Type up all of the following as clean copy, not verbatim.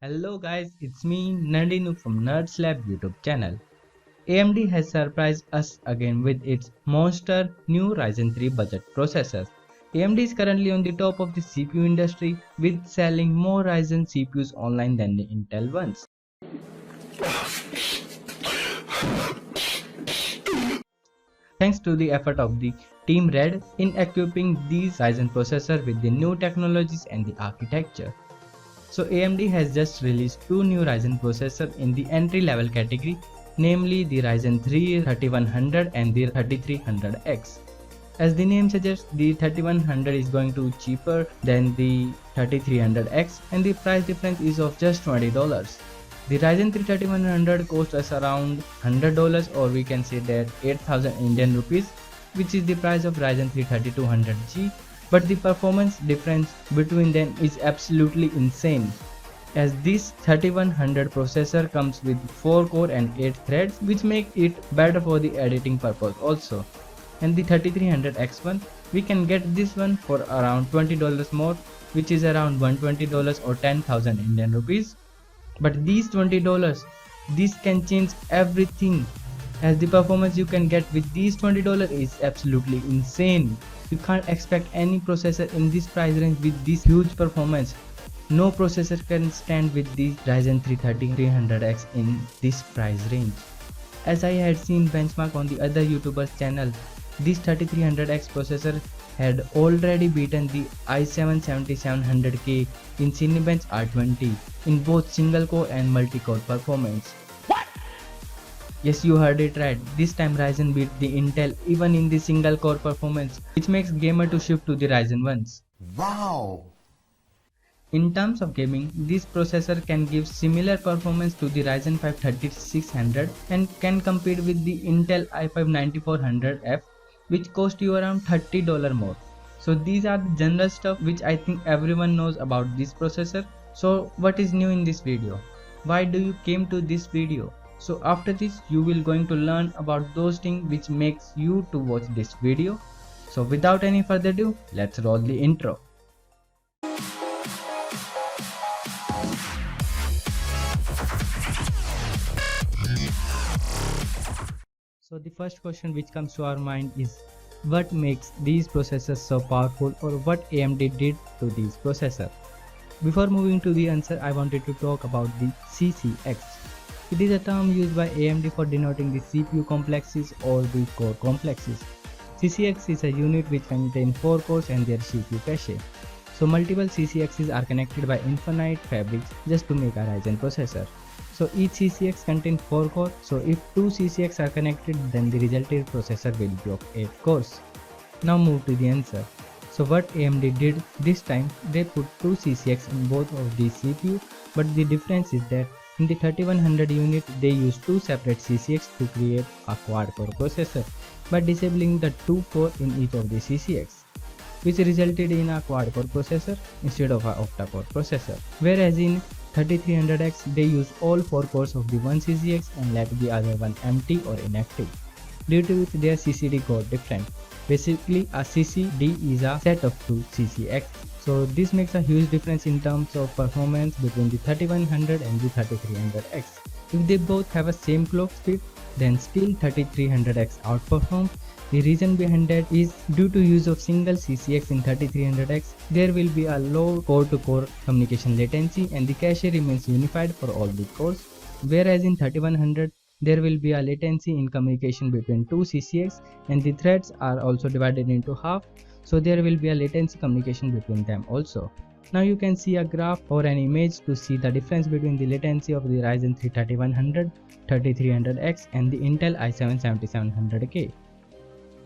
Hello guys, it's me Nandinu from Nerds Lab YouTube channel. AMD has surprised us again with its monster new Ryzen 3 budget processors. AMD is currently on the top of the CPU industry with selling more Ryzen CPUs online than the Intel ones. Thanks to the effort of the Team Red in equipping these Ryzen processors with the new technologies and the architecture. So AMD has just released two new Ryzen processors in the entry level category, namely the Ryzen 3 3100 and the 3300X. As the name suggests, the 3100 is going to cheaper than the 3300X and the price difference is of just $20. The Ryzen 3 3100 costs us around $100, or we can say that 8000 Indian rupees, which is the price of Ryzen 3 3200G. But the performance difference between them is absolutely insane, as this 3100 processor comes with 4 core and 8 threads, which make it better for the editing purpose also. And the 3300X1, we can get this one for around $20 more, which is around $120 or 10,000 Indian rupees. But these $20, this can change everything, as the performance you can get with these $20 is absolutely insane. You can't expect any processor in this price range with this huge performance. No processor can stand with the Ryzen 3 3300X in this price range. As I had seen benchmark on the other YouTubers channel, this 3300X processor had already beaten the i7 7700K in Cinebench R20 in both single core and multi-core performance. Yes, you heard it right. This time Ryzen beat the Intel even in the single core performance, which makes gamer to shift to the Ryzen ones. Wow! In terms of gaming, this processor can give similar performance to the Ryzen 5 3600 and can compete with the Intel i5 9400F, which cost you around $30 more. So these are the general stuff which I think everyone knows about this processor. So what is new in this video? Why do you came to this video? So after this you will going to learn about those things which makes you to watch this video. So without any further ado, let's roll the intro. So the first question which comes to our mind is, what makes these processors so powerful, or what AMD did to these processors? Before moving to the answer, I wanted to talk about the CCX. It is a term used by AMD for denoting the CPU complexes or the core complexes. CCX is a unit which contains 4 cores and their CPU cache. So multiple CCXs are connected by infinite fabrics just to make a Ryzen processor. So each CCX contains 4 cores, so if 2 CCX are connected, then the resulting processor will be of 8 cores. Now move to the answer. So what AMD did this time, they put 2 CCX in both of these CPU, but the difference is that in the 3100 unit they use 2 separate CCX to create a quad-core processor by disabling the 2 core in each of the CCX, which resulted in a quad-core processor instead of a octa-core processor. Whereas in 3300X they use all 4 cores of the one CCX and left the other one empty or inactive, due to which their CCD got different. Basically a CCD is a set of 2 CCX. So this makes a huge difference in terms of performance between the 3100 and the 3300X. If they both have a same clock speed, then still 3300X outperforms. The reason behind that is due to use of single CCX in 3300X, there will be a low core-to-core communication latency and the cache remains unified for all the cores. Whereas in 3100, there will be a latency in communication between 2 CCX and the threads are also divided into half, so there will be a latency communication between them also. Now you can see a graph or an image to see the difference between the latency of the Ryzen 3 3100, 3300X and the Intel i7 7700K.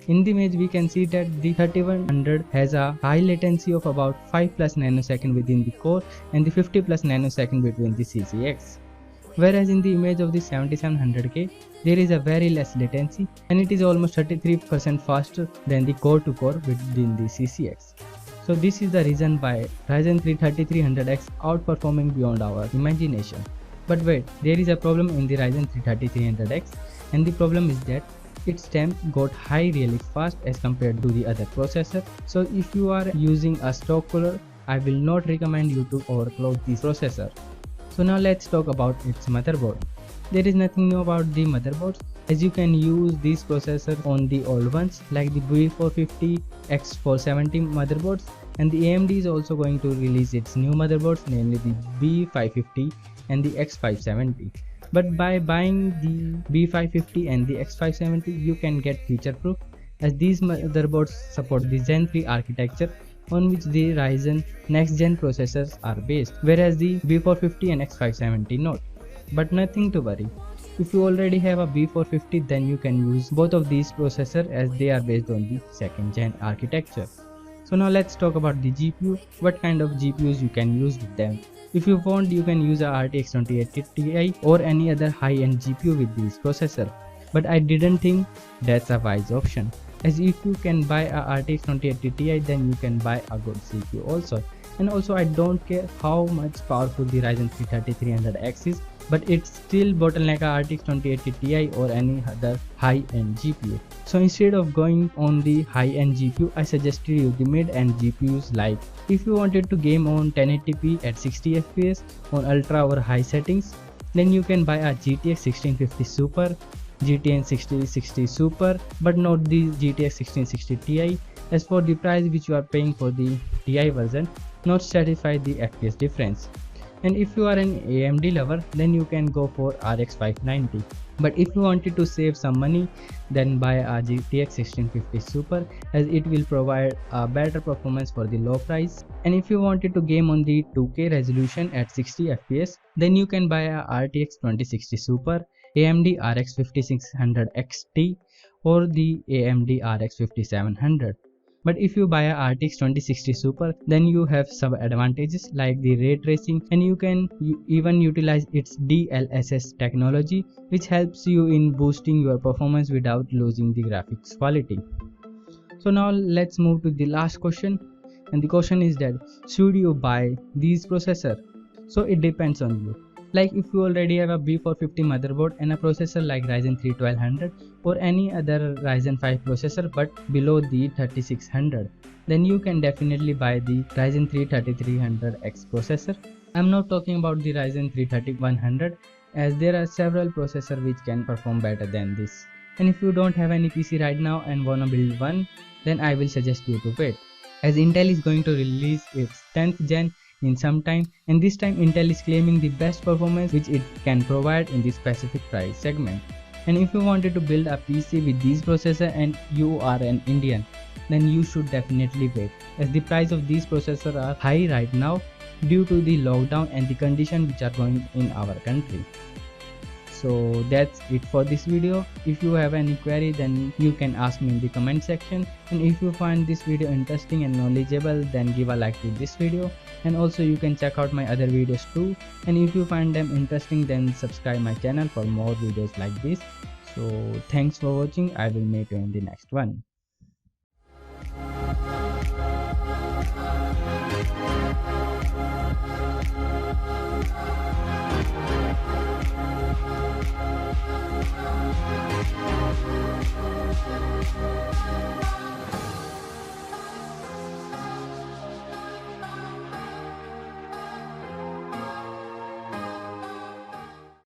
In the image we can see that the 3100 has a high latency of about 5 plus nanosecond within the core and the 50 plus nanosecond between the CCX. Whereas in the image of the 7700K, there is a very less latency and it is almost 33% faster than the core-to-core within the CCX. So this is the reason why Ryzen 3 3300X outperforming beyond our imagination. But wait, there is a problem in the Ryzen 3 3300X, and the problem is that its temp got high really fast as compared to the other processor. So if you are using a stock cooler, I will not recommend you to overclock this processor. So now let's talk about its motherboard. There is nothing new about the motherboards, as you can use these processors on the old ones like the B450, X470 motherboards, and the AMD is also going to release its new motherboards, namely the B550 and the X570. But by buying the B550 and the X570, you can get future proof, as these motherboards support the Zen 3 architecture on which the Ryzen next gen processors are based, whereas the B450 and X570 not. But nothing to worry. If you already have a B450, then you can use both of these processors as they are based on the second gen architecture. So now let's talk about the GPU, what kind of GPUs you can use with them. If you want, you can use a RTX 2080 Ti or any other high-end GPU with this processor, but I didn't think that's a wise option, as if you can buy a RTX 2080 Ti, then you can buy a good CPU also. And also I don't care how much powerful the Ryzen 3 3300X is, but it's still bottleneck a RTX 2080 Ti or any other high-end GPU. So instead of going on the high-end GPU, I suggested you the mid-end GPUs. Like if you wanted to game on 1080p at 60 FPS on ultra or high settings, then you can buy a GTX 1650 Super, GTX 1660 Super, but not the GTX 1660 Ti, as for the price which you are paying for the Ti version not satisfy the FPS difference. And if you are an AMD lover, then you can go for RX 590. But if you wanted to save some money, then buy a GTX 1650 Super, as it will provide a better performance for the low price. And if you wanted to game on the 2K resolution at 60 FPS, then you can buy a RTX 2060 Super, AMD RX 5600 XT, or the AMD RX 5700. But if you buy a RTX 2060 Super, then you have some advantages like the ray tracing, and you can even utilize its DLSS technology, which helps you in boosting your performance without losing the graphics quality. So now let's move to the last question, and the question is that should you buy these processors? So it depends on you. Like if you already have a B450 motherboard and a processor like Ryzen 3 1200 or any other Ryzen 5 processor but below the 3600, then you can definitely buy the Ryzen 3 3300X processor. I'm not talking about the Ryzen 3 3100, as there are several processors which can perform better than this. And if you don't have any PC right now and wanna build one, then I will suggest you to wait, as Intel is going to release its 10th gen in some time, and this time Intel is claiming the best performance which it can provide in this specific price segment. And if you wanted to build a PC with these processors and you are an Indian, then you should definitely wait, as the price of these processors are high right now due to the lockdown and the conditions which are going in our country. So that's it for this video. If you have any query, then you can ask me in the comment section, and if you find this video interesting and knowledgeable, then give a like to this video, and also you can check out my other videos too, and if you find them interesting, then subscribe my channel for more videos like this. So thanks for watching. I will meet you in the next one.